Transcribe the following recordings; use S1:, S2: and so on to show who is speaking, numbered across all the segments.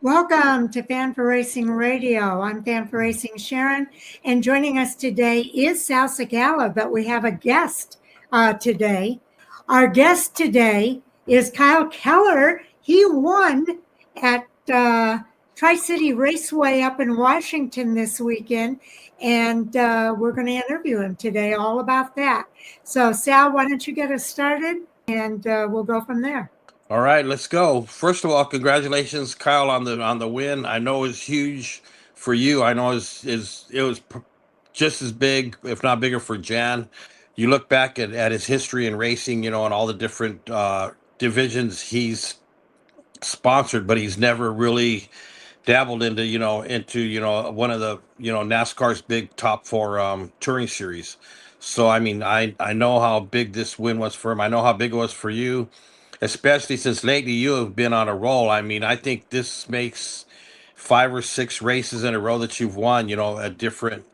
S1: Welcome to Fan for Racing Radio. I'm Fan for Racing Sharon, and joining us today is Sal Sagala, but we have a guest today. Our guest today is Kyle Keller. He won at Tri-City Raceway up in Washington this weekend, and we're going to interview him today all about that. So, Sal, why don't you get us started, and we'll go from there.
S2: All right, let's go. First of all, congratulations, Kyle, on the win. I know it's huge for you. I know it was just as big, if not bigger, for Jan. You look back at his history in racing, and all the different divisions he's sponsored, but he's never really dabbled into one of the NASCAR's big top four touring series. So I mean, I know how big this win was for him. I know how big it was for you, especially since lately you have been on a roll. I mean, I think this makes 5 or 6 races in a row that you've won, at different,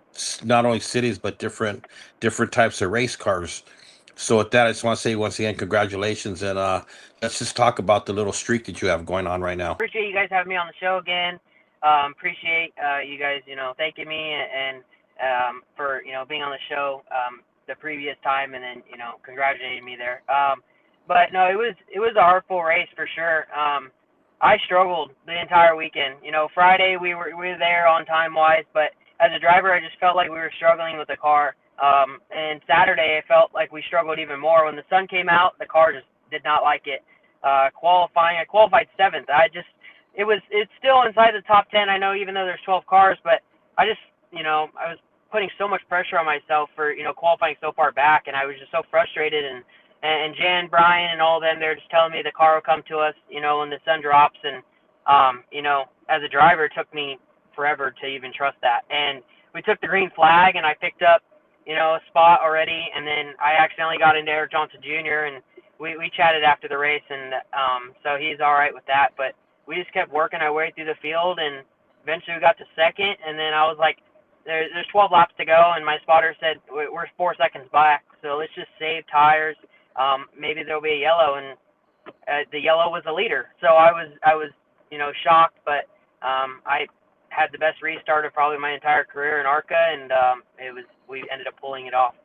S2: not only cities, but different types of race cars. So with that, I just want to say once again, congratulations. And let's just talk about the little streak that you have going on right now.
S3: Appreciate you guys having me on the show again. Appreciate you guys, thanking me and for, being on the show the previous time and then, congratulating me there. But no, it was a heartful race for sure. I struggled the entire weekend. Friday we were there on time wise, but as a driver, I just felt like we were struggling with the car. And Saturday, I felt like we struggled even more. When the sun came out, the car just did not like it. Qualifying, I qualified 7th. It's still inside the top 10. I know, even though there's 12 cars, but I just, I was putting so much pressure on myself for, qualifying so far back, and I was just so frustrated. And Jan, Brian, and all of them, they're just telling me the car will come to us, when the sun drops. And, as a driver, it took me forever to even trust that. And we took the green flag, and I picked up, a spot already. And then I accidentally got into Eric Johnson Jr., and we chatted after the race. And so he's all right with that. But we just kept working our way through the field, and eventually we got to second. And then I was like, there's 12 laps to go, and my spotter said, we're 4 seconds back, so let's just save tires. Maybe there'll be a yellow, and the yellow was the leader. So I was shocked, but I had the best restart of probably my entire career in ARCA, and we ended up pulling it off.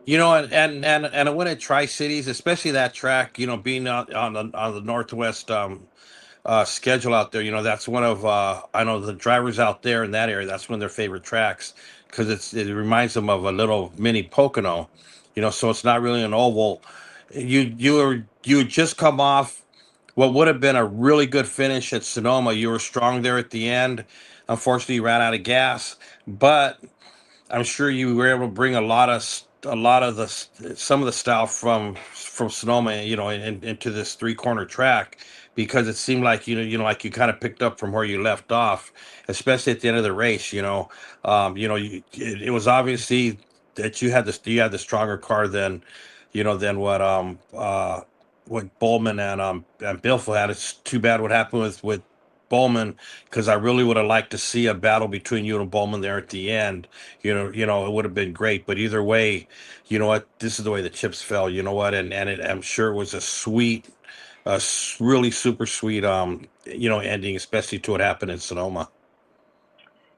S2: And I went at Tri-Cities, especially that track. Being on the Northwest schedule out there. That's one of I know the drivers out there in that area. That's one of their favorite tracks because it reminds them of a little mini Pocono. So it's not really an oval. You had just come off what would have been a really good finish at Sonoma. You were strong there at the end. Unfortunately, you ran out of gas, but I'm sure you were able to bring some of the style from Sonoma, into this 3-corner track, because it seemed like like you kind of picked up from where you left off, especially at the end of the race. It was obviously that you had the stronger car than what Bowman and Bilfo had. It's too bad what happened with Bowman, because I really would have liked to see a battle between you and Bowman there at the end. It would have been great. But either way, you know what? This is the way the chips fell. You know what? I'm sure it was really super sweet, ending, especially to what happened in Sonoma.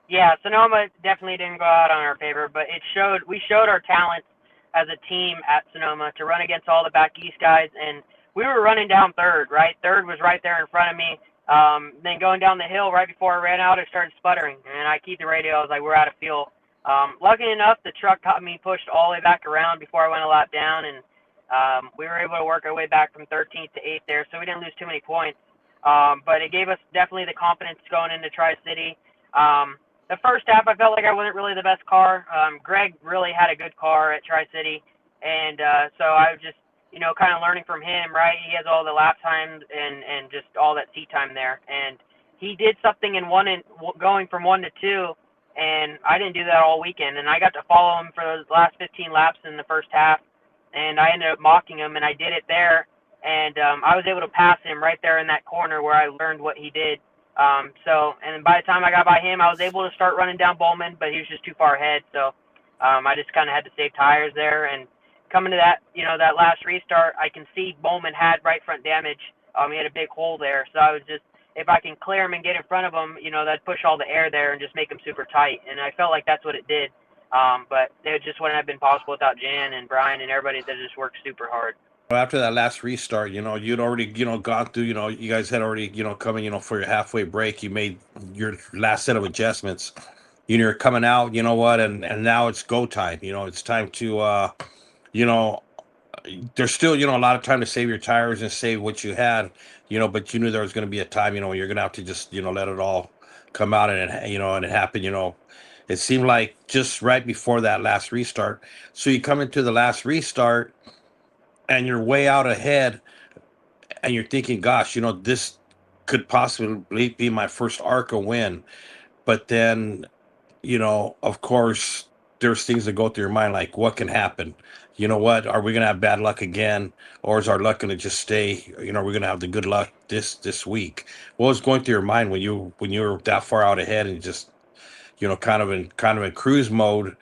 S3: Yeah, Sonoma definitely didn't go out on our favor, but we showed our talents as a team at Sonoma to run against all the back east guys, and we were running down third, right? Third was right there in front of me. Then going down the hill right before I ran out, it started sputtering, and I keyed the radio. I was like, we're out of fuel. Lucky enough, the truck got me pushed all the way back around before I went a lap down, and we were able to work our way back from 13th to 8th there, so we didn't lose too many points. But it gave us definitely the confidence going into Tri-City. The first half, I felt like I wasn't really the best car. Greg really had a good car at Tri-City, and so I was just, kind of learning from him, right? He has all the lap times and just all that seat time there. And he did something going from 1 to 2, and I didn't do that all weekend. And I got to follow him for those last 15 laps in the first half, and I ended up mocking him, and I did it there. And I was able to pass him right there in that corner where I learned what he did. And by the time I got by him, I was able to start running down Bowman, but he was just too far ahead. So I just kind of had to save tires there. And coming to that, that last restart, I can see Bowman had right front damage. He had a big hole there. So I was just if I can clear them and get in front of them, that'd push all the air there and just make them super tight. And I felt like that's what it did. But it just wouldn't have been possible without Jan and Brian and everybody that just worked super hard.
S2: After that last restart, you'd already, gone through, you guys had already, coming, for your halfway break, you made your last set of adjustments. You're coming out, and now it's go time. It's time to, there's still, a lot of time to save your tires and save what you had, but you knew there was going to be a time, when you're going to have to just, let it all come out and, and it happened, It seemed like just right before that last restart. So you come into the last restart and you're way out ahead and you're thinking, gosh, this could possibly be my first ARCA win. But then, of course, there's things that go through your mind like, what can happen? You know what? Are we gonna have bad luck again, or is our luck gonna just stay? We're gonna have the good luck this week. What was going through your mind when you were that far out ahead and just kind of in cruise mode,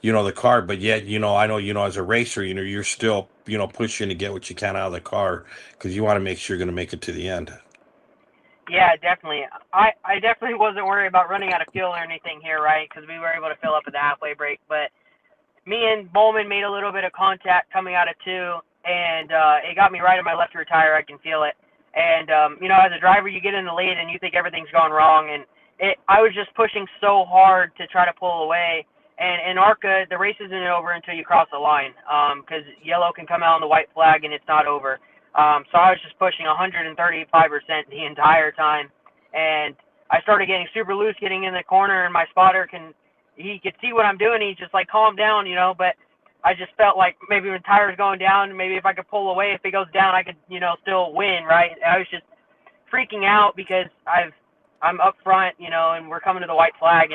S2: the car, but yet, I know, as a racer, you're still, pushing to get what you can out of the car because you want to make sure you're going to make it to the end.
S3: Yeah, definitely. I definitely wasn't worried about running out of fuel or anything here, right? Because we were able to fill up at the halfway break. But me and Bowman made a little bit of contact coming out of 2, and it got me right in my left rear tire. I can feel it. And, as a driver, you get in the lead and you think everything's going wrong. And I was just pushing so hard to try to pull away. And in ARCA, the race isn't over until you cross the line because yellow can come out on the white flag and it's not over. So I was just pushing 135% the entire time. And I started getting super loose getting in the corner, and my spotter he could see what I'm doing. He's just like, calm down, but I just felt like maybe when the tire's going down, maybe if I could pull away, if it goes down, I could, still win, right? I was just freaking out because I'm up front, and we're coming to the white flag,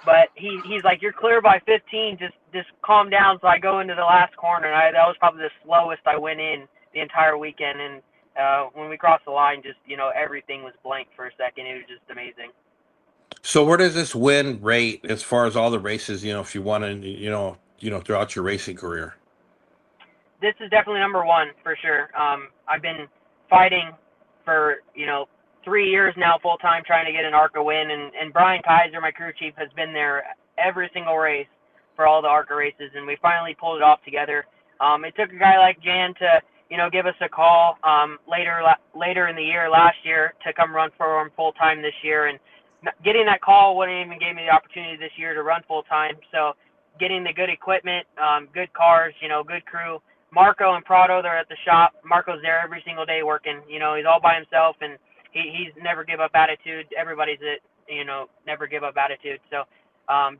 S3: but he's like, you're clear by 15, just calm down. So I go into the last corner, and that was probably the slowest I went in the entire weekend. And when we crossed the line, just, everything was blank for a second. It was just amazing.
S2: So where does this win rate as far as all the races, if you want to, throughout your racing career?
S3: This is definitely number 1 for sure. I've been fighting for, 3 years now full time trying to get an ARCA win, and Brian Kaiser, my crew chief, has been there every single race for all the ARCA races, and we finally pulled it off together. It took a guy like Jan to, give us a call later in the year last year to come run for him full time this year, and getting that call wouldn't even gave me the opportunity this year to run full time. So getting the good equipment, good cars, good crew. Marco and Prado, they're at the shop. Marco's there every single day working. He's all by himself, and he's never give up attitude. Everybody's never give up attitude. So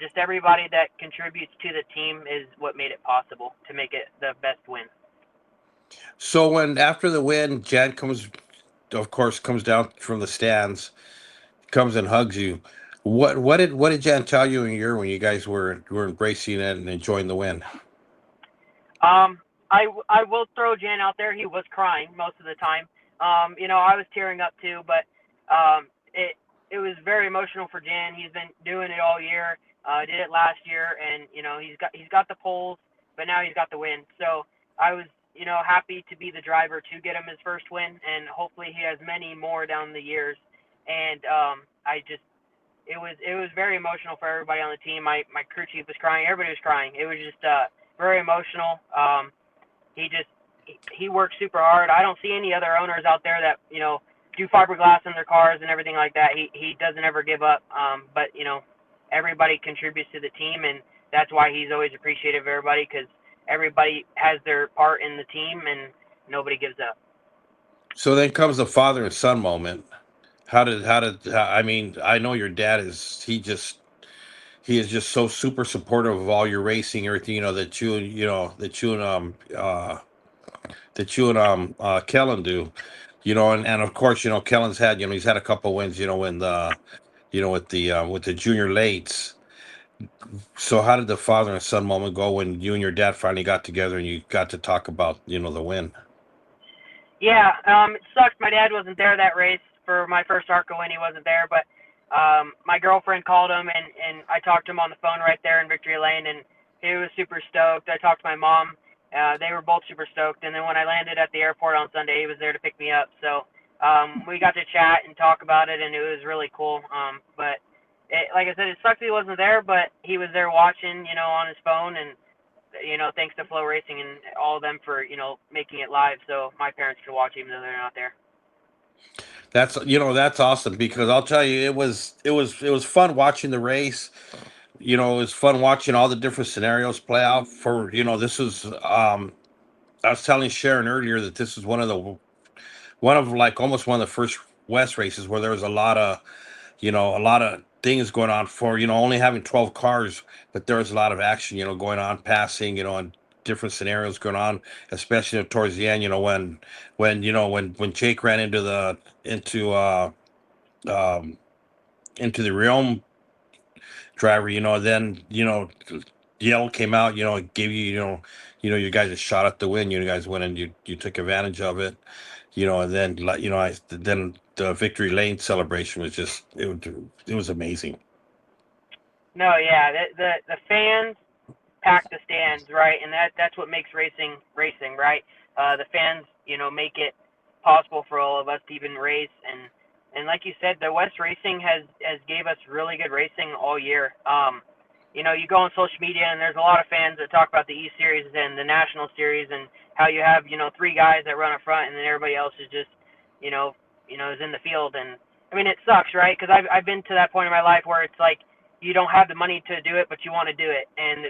S3: just everybody that contributes to the team is what made it possible to make it the best win.
S2: So when after the win, Jan comes down from the stands, comes and hugs you. What did Jan tell you when you guys were embracing it and enjoying the win?
S3: I will throw Jan out there. He was crying most of the time. I was tearing up too, but it was very emotional for Jan. He's been doing it all year. Did it last year, and he's got the poles, but now he's got the win. So I was happy to be the driver to get him his first win, and hopefully he has many more down the years. And it was very emotional for everybody on the team. My crew chief was crying. Everybody was crying. It was just very emotional. He works super hard. I don't see any other owners out there that do fiberglass in their cars and everything like that. He doesn't ever give up. But everybody contributes to the team, and that's why he's always appreciative of everybody, because everybody has their part in the team and nobody gives up.
S2: So then comes the father and son moment. I mean, I know your dad he is just so super supportive of all your racing, everything, that you and Kellen do, and of course, Kellen's had, he's had a couple wins, in the, with the junior lates. So how did the father and son moment go when you and your dad finally got together and you got to talk about, the win?
S3: Yeah, it sucks. My dad wasn't there that race for my first ARCA win. He wasn't there, but my girlfriend called him, and I talked to him on the phone right there in Victory Lane, and he was super stoked. I talked to my mom. They were both super stoked. And then when I landed at the airport on Sunday, he was there to pick me up. So we got to chat and talk about it, and it was really cool. But like I said, it sucks he wasn't there, but he was there watching, on his phone, and thanks to FloRacing and all of them for making it live, so my parents could watch even though they're not there.
S2: That's awesome, because I'll tell you, it was fun watching the race. It was fun watching all the different scenarios play out. This was I was telling Sharon earlier that this is one of like almost one of the first West races where there was a lot of things going on, for only having 12 cars, but there was a lot of action going on, passing, and different scenarios going on, especially towards the end, when Jake ran um into the realm driver, then yell came out, it gave you guys a shot at the win. You guys went and you took advantage of it, and then then the victory lane celebration was just it was amazing.
S3: No, yeah, the fans pack the stands, right? And that's what makes racing, right? The fans, make it possible for all of us to even race. And like you said, the West Racing has gave us really good racing all year. You go on social media and there's a lot of fans that talk about the E Series and the National Series and how you have, three guys that run up front and then everybody else is just, is in the field. And I mean, it sucks, right? Because I've been to that point in my life where it's like, you don't have the money to do it, but you want to do it, and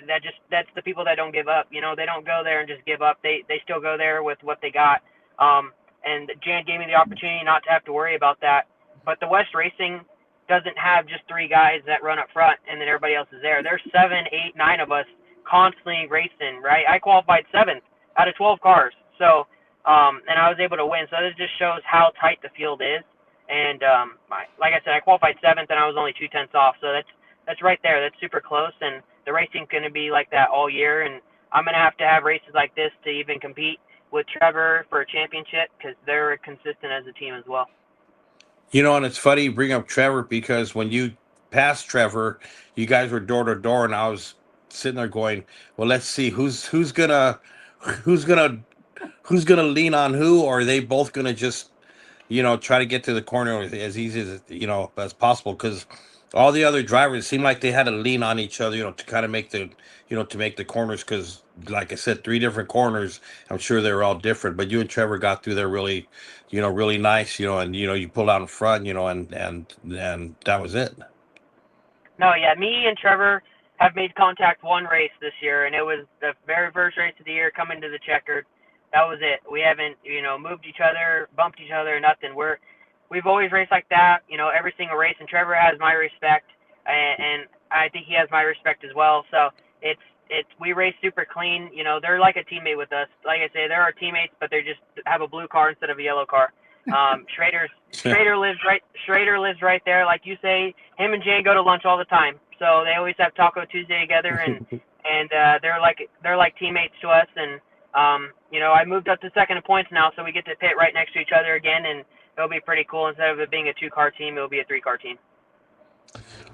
S3: that's the people that don't give up. They don't go there and just give up. They still go there with what they got. And Jan gave me the opportunity not to have to worry about that. But the West Racing doesn't have just three guys that run up front and then everybody else is there. There's 7, 8, 9 of us constantly racing, right? I qualified 7th out of 12 cars, so and I was able to win. So this just shows how tight the field is. And like I said, I qualified 7th and I was only 2/10 off. So that's right there. That's super close, and the racing's going to be like that all year. And I'm going to have races like this to even compete with Trevor for a championship, because they're consistent as a team as well.
S2: And it's funny you bring up Trevor, because when you passed Trevor, you guys were door to door, and I was sitting there going, "Well, let's see who's gonna lean on who, or are they both gonna just try to get to the corner as easy as possible?" Because all the other drivers seemed like they had to lean on each other, to kind of make the corners. Because, like I said, 3 different corners. I'm sure they were all different, but you and Trevor got through there really, really nice, and you pulled out in front, and that was it.
S3: No, yeah, me and Trevor have made contact one race this year, and it was the very first race of the year coming to the checkered. That was it. We haven't, moved each other, bumped each other, nothing. We've always raced like that, every single race, and Trevor has my respect, and I think he has my respect as well. So we race super clean. They're like a teammate with us. Like I say, they're our teammates, but they just have a blue car instead of a yellow car. Schrader lives right there. Like you say, him and Jane go to lunch all the time. So they always have Taco Tuesday together, and they're like teammates to us. And I moved up to second in points now, so we get to pit right next to each other again, and it'll be pretty cool. Instead of it being a 2-car team, it'll be a 3-car team.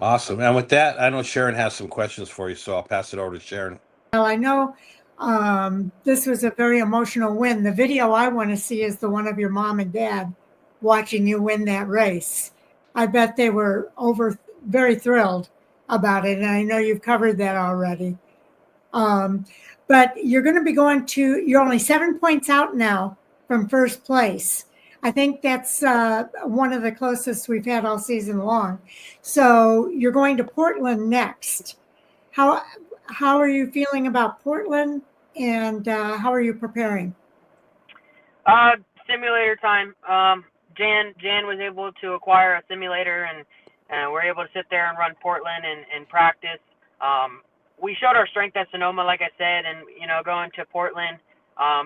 S2: Awesome. And with that, I know Sharon has some questions for you, so I'll pass it over to Sharon.
S1: Well, I know this was a very emotional win. The video I want to see is the one of your mom and dad watching you win that race. I bet they were very thrilled about it, and I know you've covered that already. But you're going to be you're only 7 points out now from first place. I think that's one of the closest we've had all season long. So you're going to Portland next. How are you feeling about Portland, and how are you preparing?
S3: Simulator time. Jan was able to acquire a simulator, and we're able to sit there and run Portland and practice. We showed our strength at Sonoma, like I said, and going to Portland,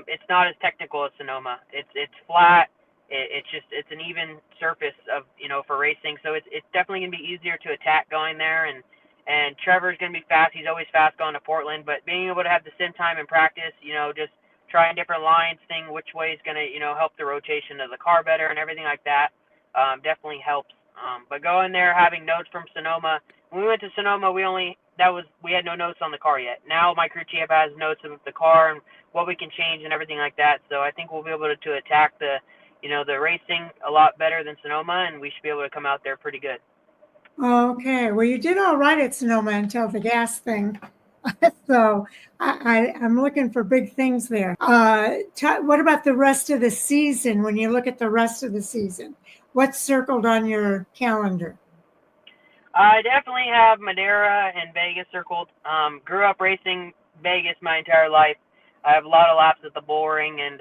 S3: it's not as technical as Sonoma. It's flat. It's an even surface of for racing, so it's definitely gonna be easier to attack going there. And Trevor's gonna be fast. He's always fast going to Portland, but being able to have the sim time in practice, just trying different lines, seeing which way is gonna help the rotation of the car better and everything like that, definitely helps. But going there, having notes from Sonoma. When we went to Sonoma, we had no notes on the car yet. Now my crew chief has notes of the car and what we can change and everything like that. So I think we'll be able to attack the the racing a lot better than Sonoma, and we should be able to come out there pretty good.
S1: Okay. Well, you did all right at Sonoma until the gas thing. So I'm looking for big things there. What about the rest of the season? When you look at the rest of the season, what's circled on your calendar?
S3: I definitely have Madeira and Vegas circled. Grew up racing Vegas my entire life. I have a lot of laps at the bullring, and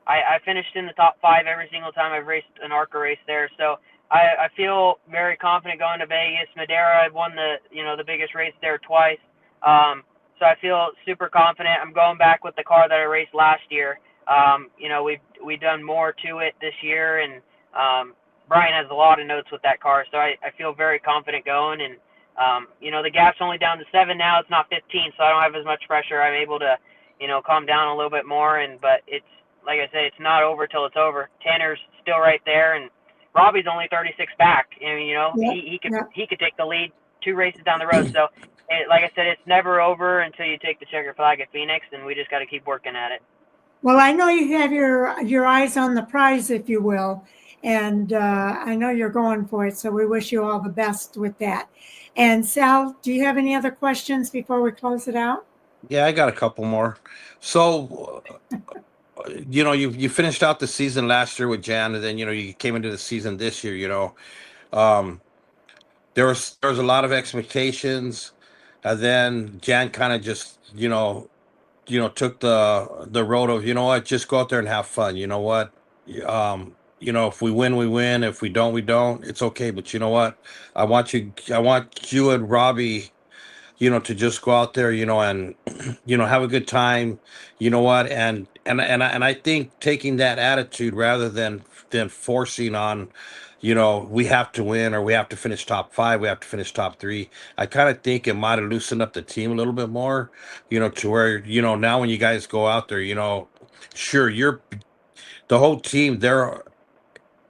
S3: I finished in the top 5 every single time I've raced an ARCA race there. So I feel very confident going to Vegas. Madeira, I've won the biggest race there twice. So I feel super confident. I'm going back with the car that I raced last year. We've done more to it this year, and Brian has a lot of notes with that car. So I feel very confident going. And the gap's only down to 7 now. It's not 15, so I don't have as much pressure. I'm able to calm down a little bit more. But it's, like I said, it's not over till it's over. Tanner's still right there, and Robbie's only 36 back. He could take the lead 2 races down the road. So, like I said, it's never over until you take the checker flag at Phoenix, and we just got to keep working at it.
S1: Well, I know you have your eyes on the prize, if you will, and I know you're going for it. So we wish you all the best with that. And Sal, do you have any other questions before we close it out?
S2: Yeah, I got a couple more. So, you finished out the season last year with Jan, and then you came into the season this year. Um, there was a lot of expectations, and then Jan kind of just took the road of, what, just go out there and have fun. You know what? If we win, we win. If we don't, we don't. It's okay. But you know what? I want you and Robbie, to just go out there, and have a good time. You know what? And I think taking that attitude rather than forcing on, we have to win or we have to finish top 5, we have to finish top 3. I kind of think it might have loosened up the team a little bit more, to where, now when you guys go out there, sure, you're the whole team there.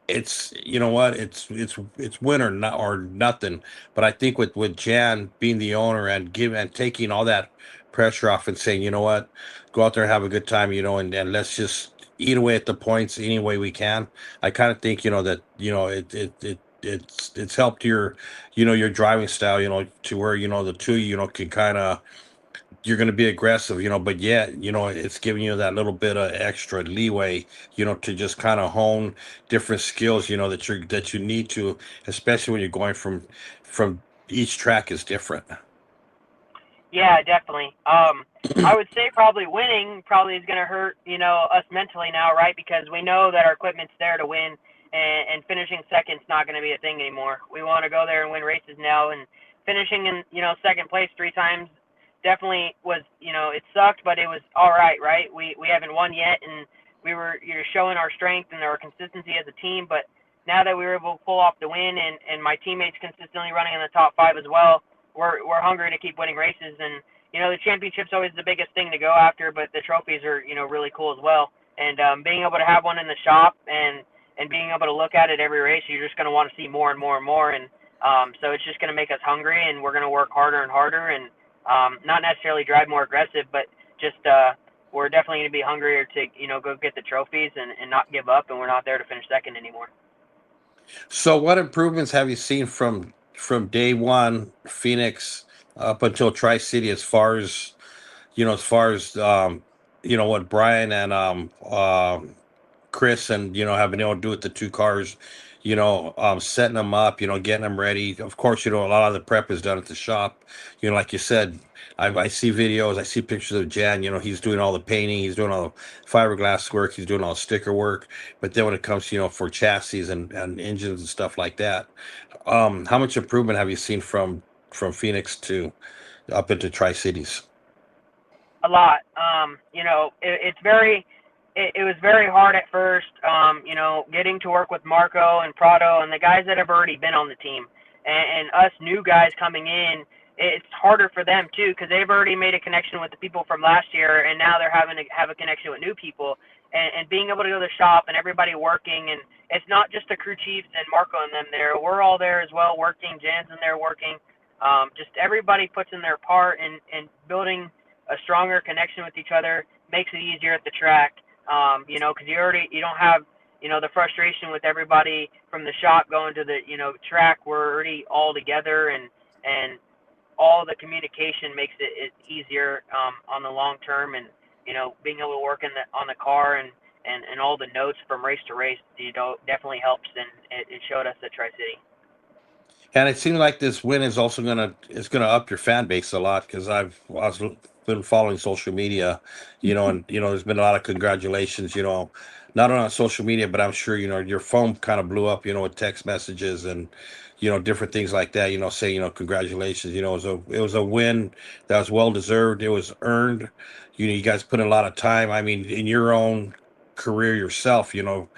S2: It's, it's win or not or nothing. But I think with Jan being the owner and taking all that pressure off and saying, you know what, go out there and have a good time, and let's just eat away at the points any way we can. I kind of think, that, it's helped your driving style, to where, the two, can kind of, you're going to be aggressive, but yet, it's giving you that little bit of extra leeway, to just kind of hone different skills, that you need to, especially when you're going from each track is different.
S3: Yeah, definitely. I would say probably winning probably is going to hurt, us mentally now, right? Because we know that our equipment's there to win, and finishing second's not going to be a thing anymore. We want to go there and win races now, and finishing in, second place 3 times definitely was, it sucked, but it was all right, right? We haven't won yet, and we were showing our strength and our consistency as a team. But now that we were able to pull off the win, and my teammates consistently running in the top 5 as well, we're hungry to keep winning races. And the championship's always the biggest thing to go after, but the trophies are really cool as well. And being able to have one in the shop and being able to look at it every race, you're just going to want to see more and more and more. And so it's just going to make us hungry, and we're going to work harder and harder, and not necessarily drive more aggressive, but just we're definitely going to be hungrier to go get the trophies and not give up. And we're not there to finish second anymore.
S2: So what improvements have you seen from day one Phoenix up until Tri-City, as far as what Brian and Chris and have been able to do with the 2 cars, setting them up, getting them ready. Of course, a lot of the prep is done at the shop. Like you said, I see videos, I see pictures of Jan. He's doing all the painting, he's doing all the fiberglass work, he's doing all the sticker work. But then when it comes to for chassis and engines and stuff like that, how much improvement have you seen from Phoenix to up into Tri-Cities?
S3: A lot. It was very hard at first, getting to work with Marco and Prado and the guys that have already been on the team, and us new guys coming in. It's harder for them too, because they've already made a connection with the people from last year, and now they're having to have a connection with new people, and being able to go to the shop and everybody working. And it's not just the crew chiefs and Marco and them there. We're all there as well working. Jan's in there working. Just everybody puts in their part, and building a stronger connection with each other makes it easier at the track. Because you don't have the frustration with everybody from the shop going to the, track, we're already all together, and all the communication makes it easier on the long term, and being able to work on the car and all the notes from race to race, definitely helps, and it showed us at Tri-City.
S2: And it seems like this win is also gonna up your fan base a lot, because I've been following social media, and there's been a lot of congratulations, not only on social media, but I'm sure your phone kind of blew up, with text messages and different things like that. Say congratulations. It was a win that was well deserved. It was earned. You guys put in a lot of time. I mean, in your own career yourself, you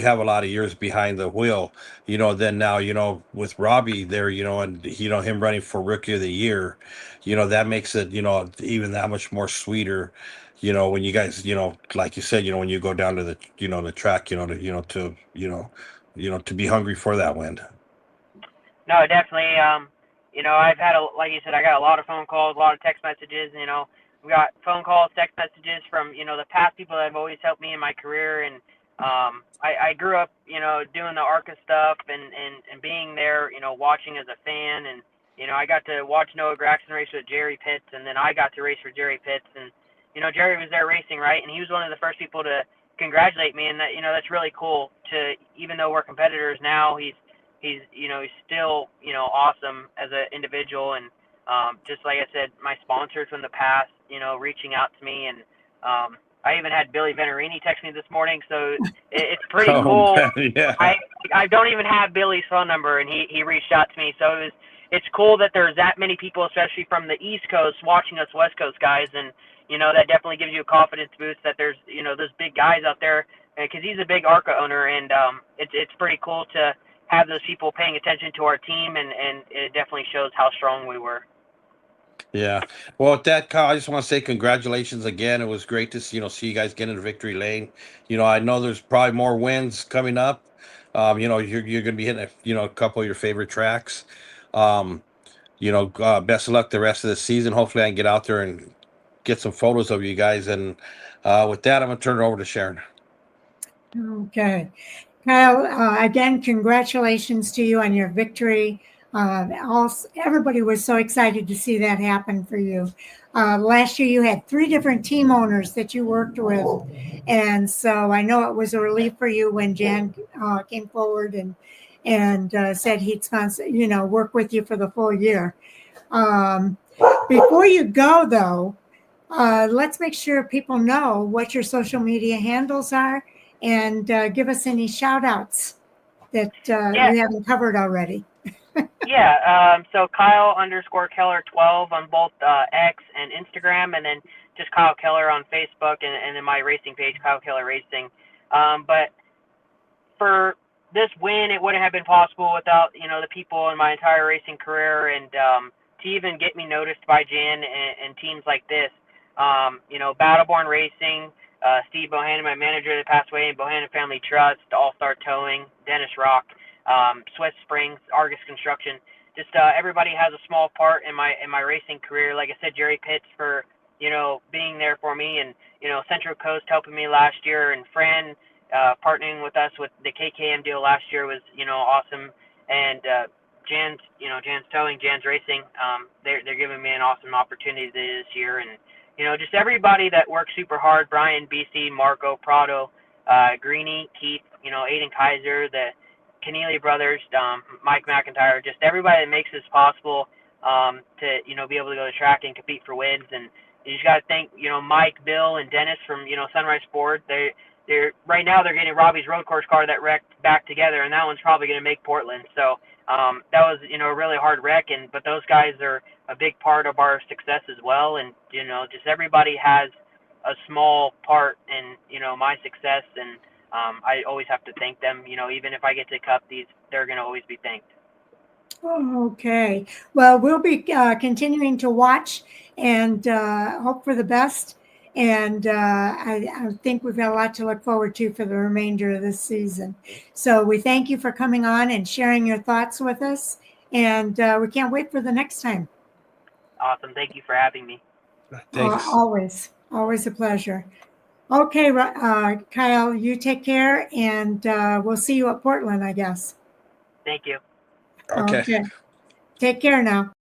S2: have a lot of years behind the wheel, then now, with Robbie there, and him running for Rookie of the Year, that makes it, even that much more sweeter, when you guys, like you said, when you go down to the, the track, to be hungry for that win.
S3: No, definitely. I've had like you said, I got a lot of phone calls, a lot of text messages. We got phone calls, text messages from the past people that have always helped me in my career, and I grew up, doing the ARCA stuff and being there, watching as a fan, and I got to watch Noah Gragson race with Jerry Pitts, and then I got to race for Jerry Pitts, and Jerry was there racing, right, and he was one of the first people to congratulate me, and that's really cool. To even though we're competitors now, he's still awesome as an individual, and just like I said, my sponsors from the past, reaching out to me, and I even had Billy Venerini text me this morning, so it's pretty cool.
S2: Yeah.
S3: I don't even have Billy's phone number, and he reached out to me, so it's cool that there's that many people, especially from the East Coast, watching us West Coast guys, and that definitely gives you a confidence boost that there's those big guys out there, because he's a big ARCA owner, and it's pretty cool to have those people paying attention to our team, and it definitely shows how strong we were.
S2: Yeah. Well, with that, Kyle, I just want to say congratulations again. It was great to see you guys get into victory lane. I know there's probably more wins coming up. You're going to be hitting a couple of your favorite tracks. Best of luck the rest of the season. Hopefully I can get out there and get some photos of you guys. And with that, I'm going to turn it over to Sharon.
S1: Okay. Kyle, again, congratulations to you on your victory. Everybody was so excited to see that happen for you. Last year, you had 3 different team owners that you worked with. And so I know it was a relief for you when Jan came forward and said he'd sponsor, work with you for the full year. Before you go, though, let's make sure people know what your social media handles are, and give us any shout outs that we haven't covered already.
S3: Yeah, so Kyle_Keller12 on both X and Instagram, and then just Kyle Keller on Facebook, and then my racing page, Kyle Keller Racing. But for this win, it wouldn't have been possible without, the people in my entire racing career, and to even get me noticed by Jan and teams like this. Battleborn Racing, Steve Bohannon, my manager that passed away, and Bohannon Family Trust, All-Star Towing, Dennis Rock, Swift Springs, Argus Construction. Just everybody has a small part in my racing career. Like I said, Jerry Pitts for being there for me, and Central Coast helping me last year, and Fran partnering with us with the KKM deal last year was awesome. And Jan's Towing, Jan's Racing, they're giving me an awesome opportunity this year, and just everybody that works super hard. Brian, BC, Marco, Prado, Greeny, Keith, Aiden Kaiser, the Keneally brothers, Mike McIntyre, just everybody that makes this possible to be able to go to the track and compete for wins. And you just got to thank Mike, Bill, and Dennis from Sunrise Sport. They're right now they're getting Robbie's road course car that wrecked back together, and that one's probably going to make Portland. So that was a really hard wreck, but those guys are a big part of our success as well. And just everybody has a small part in my success, and I always have to thank them. Even if I get to cup these, they're going to always be thanked.
S1: Okay. Well, we'll be continuing to watch and hope for the best. And I think we've got a lot to look forward to for the remainder of this season. So we thank you for coming on and sharing your thoughts with us. And we can't wait for the next time.
S3: Awesome. Thank you for having me.
S2: Thanks.
S1: Always a pleasure. Okay, Kyle, you take care, and we'll see you at Portland, I guess.
S3: Thank you.
S2: Okay.
S1: Okay. Take care now.